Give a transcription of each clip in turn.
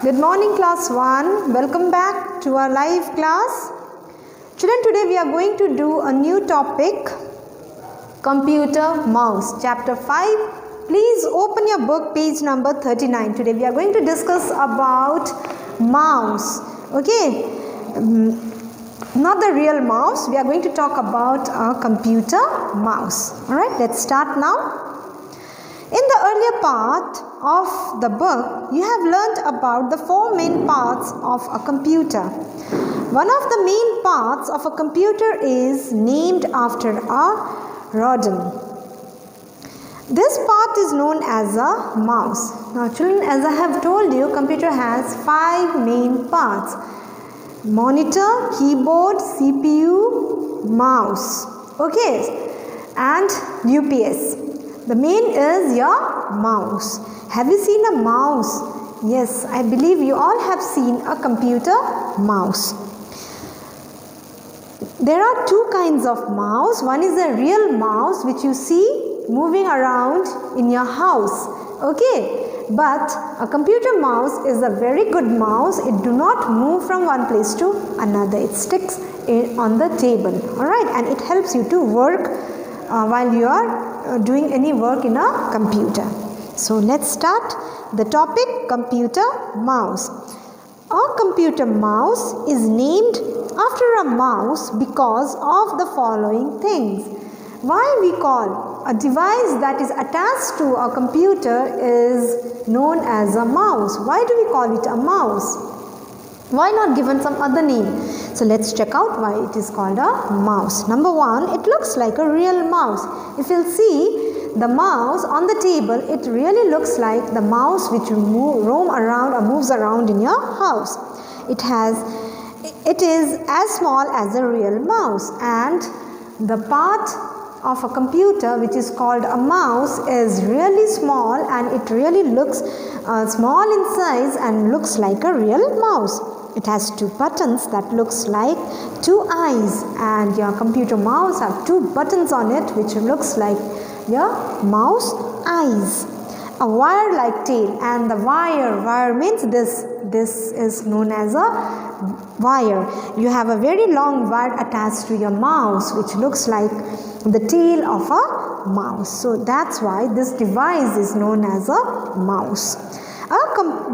Good morning class 1. Welcome back to our live class. Children, today we are going to do a new topic, computer mouse, chapter 5. Please open your book, page number 39. Today we are going to discuss about mouse. Okay, not the real mouse. We are going to talk about a computer mouse. Alright, let's start now. In the earlier part of the book, you have learnt about the four main parts of a computer. One of the main parts of a computer is named after a rodent. This part is known as a mouse. Now children, as I have told you, computer has 5 main parts: monitor, keyboard, CPU, mouse, okay, and UPS. The main is your mouse. Have you seen a mouse? Yes, I believe you all have seen a computer mouse. There are 2 kinds of mouse. One is a real mouse which you see moving around in your house. Okay, but a computer mouse is a very good mouse. It do not move from one place to another. It sticks on the table. Alright, and it helps you to work while you are doing any work in a computer. So let's start the topic, computer mouse. A computer mouse is named after a mouse because of the following things. Why we call a device that is attached to a computer is known as a mouse? Why do we call it a mouse? Why not given some other name? So let's check out why it is called a mouse. Number 1, it looks like a real mouse. If you'll see the mouse on the table, it really looks like the mouse which roam around or moves around in your house. It is as small as a real mouse, and the part of a computer which is called a mouse is really small, and it really looks small in size and looks like a real mouse. It has 2 buttons that looks like 2 eyes, and your computer mouse have 2 buttons on it which looks like your mouse eyes. A wire-like tail, and the wire means this is known as a wire. You have a very long wire attached to your mouse which looks like the tail of a mouse. So that's why this device is known as a mouse.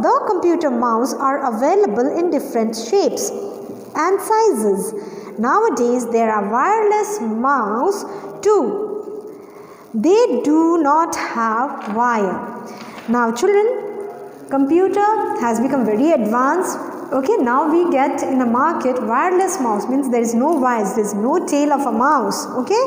The computer mouse are available in different shapes and sizes. Nowadays there are wireless mouse too. They do not have wire. Now children, computer has become very advanced. Okay, now we get in the market wireless mouse, means there is no wires, there is no tail of a mouse. Okay,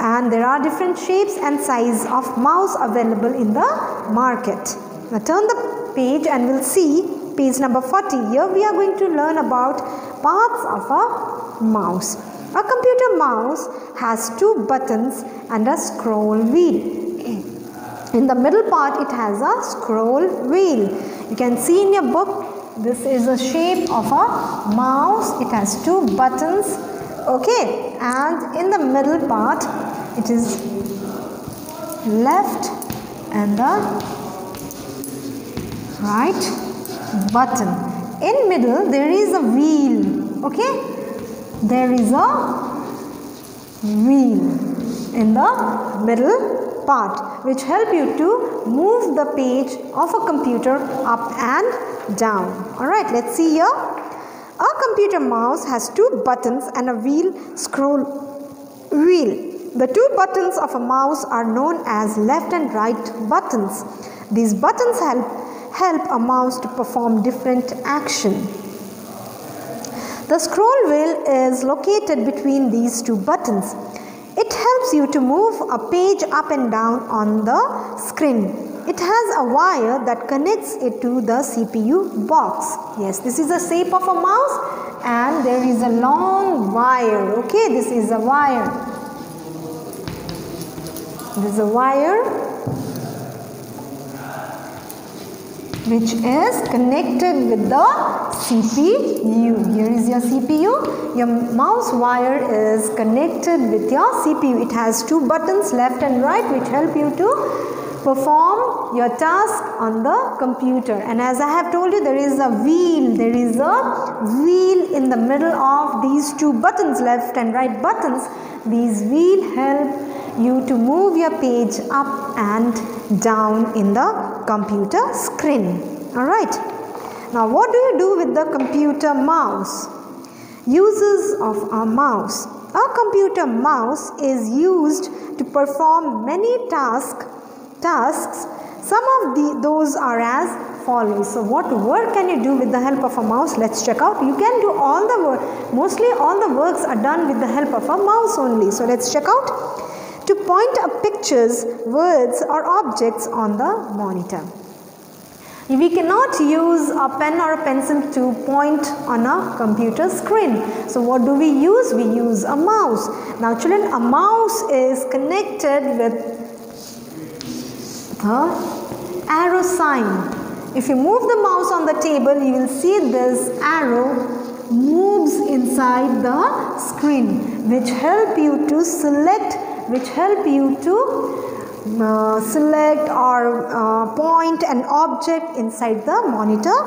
and there are different shapes and size of mouse available in the market. Now turn the page and we'll see page number 40. Here we are going to learn about parts of a mouse. A computer mouse has 2 buttons and a scroll wheel. In the middle part it has a scroll wheel. You can see in your book, this is a shape of a mouse. It has 2 buttons. Okay, and in the middle part it is left and the right button. In middle there is a wheel. Okay, there is a wheel in the middle part which help you to move the page of a computer up and down. Alright, let's see here. A computer mouse has 2 buttons and a scroll wheel. The 2 buttons of a mouse are known as left and right buttons. These buttons help a mouse to perform different action. The scroll wheel is located between these 2 buttons. It helps you to move a page up and down on the screen. It has a wire that connects it to the CPU box. Yes, this is the shape of a mouse, and there is a long wire. Okay, this is a wire. This is a wire which is connected with the CPU. Here is your CPU. Your mouse wire is connected with your CPU. It has 2 buttons, left and right, which help you to perform your task on the computer. And as I have told you, there is a wheel in the middle of these two buttons, left and right buttons. These wheel help you to move your page up and down in the computer screen. Alright. Now what do you do with the computer mouse? Uses of a mouse. A computer mouse is used to perform many tasks. Some of those are as follows. So what work can you do with the help of a mouse? Let's check out. You can do all the work. Mostly all the works are done with the help of a mouse only. So let's check out. To point up pictures, words or objects on the monitor. We cannot use a pen or a pencil to point on a computer screen. So what do we use? We use a mouse. Now children, a mouse is connected with the arrow sign. If you move the mouse on the table, you will see this arrow moves inside the screen, which help you to select, select or point an object inside the monitor,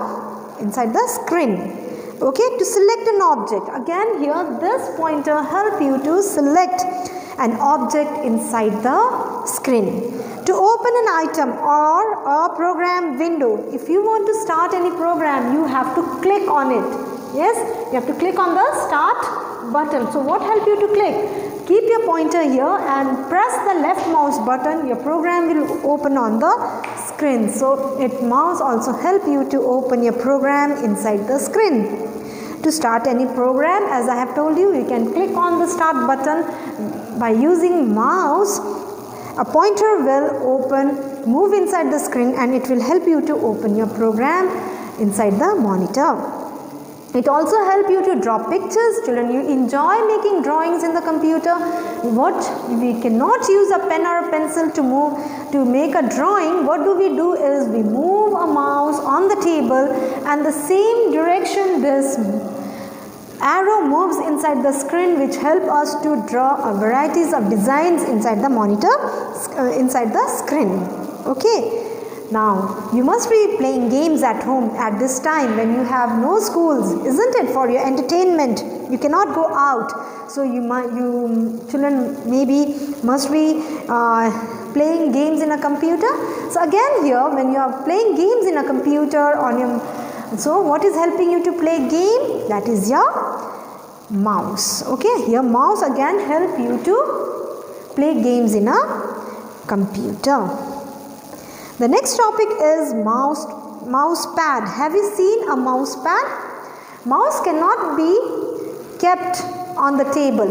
inside the screen. Okay, to select an object. Again here this pointer help you to select an object inside the screen. To open an item or a program window, if you want to start any program, you have to click on it. Yes, you have to click on the start button. So what help you to click? Keep your pointer here and press the left mouse button. Your program will open on the screen. So mouse also help you to open your program inside the screen. To start any program, as I have told you, you can click on the start button. By using mouse, a pointer will move inside the screen, and it will help you to open your program inside the monitor. It also helps you to draw pictures. Children, you enjoy making drawings in the computer. We cannot use a pen or a pencil to make a drawing. What do? Is we move a mouse on the table, and the same direction this arrow moves inside the screen, which help us to draw a varieties of designs inside the monitor, inside the screen. Okay. Now, you must be playing games at home at this time when you have no schools, isn't it? For your entertainment, you cannot go out. So you children maybe must be playing games in a computer. So again here, when you are playing games in a computer on your, so what is helping you to play game? That is your mouse. Okay, your mouse again help you to play games in a computer. The next topic is mouse pad. Have you seen a mouse pad? Mouse cannot be kept on the table.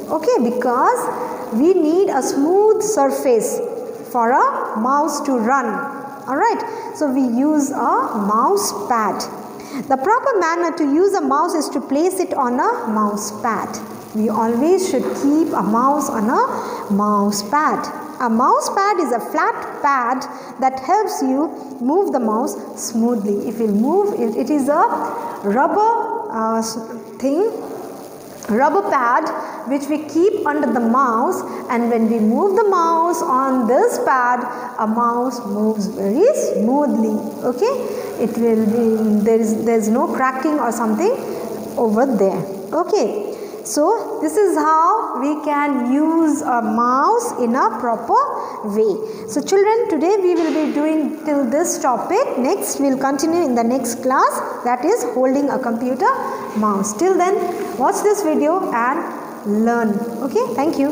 Okay, because we need a smooth surface for a mouse to run. Alright, so we use a mouse pad. The proper manner to use a mouse is to place it on a mouse pad. We always should keep a mouse on a mouse pad. A mouse pad is a flat pad that helps you move the mouse smoothly. If you move, it is a rubber rubber pad which we keep under the mouse, and when we move the mouse on this pad, a mouse moves very smoothly. Okay, it will be, there is no cracking or something over there. Okay. So this is how we can use a mouse in a proper way. So children, today we will be doing till this topic. Next we will continue in the next class, that is holding a computer mouse. Till then, watch this video and learn. Okay, thank you.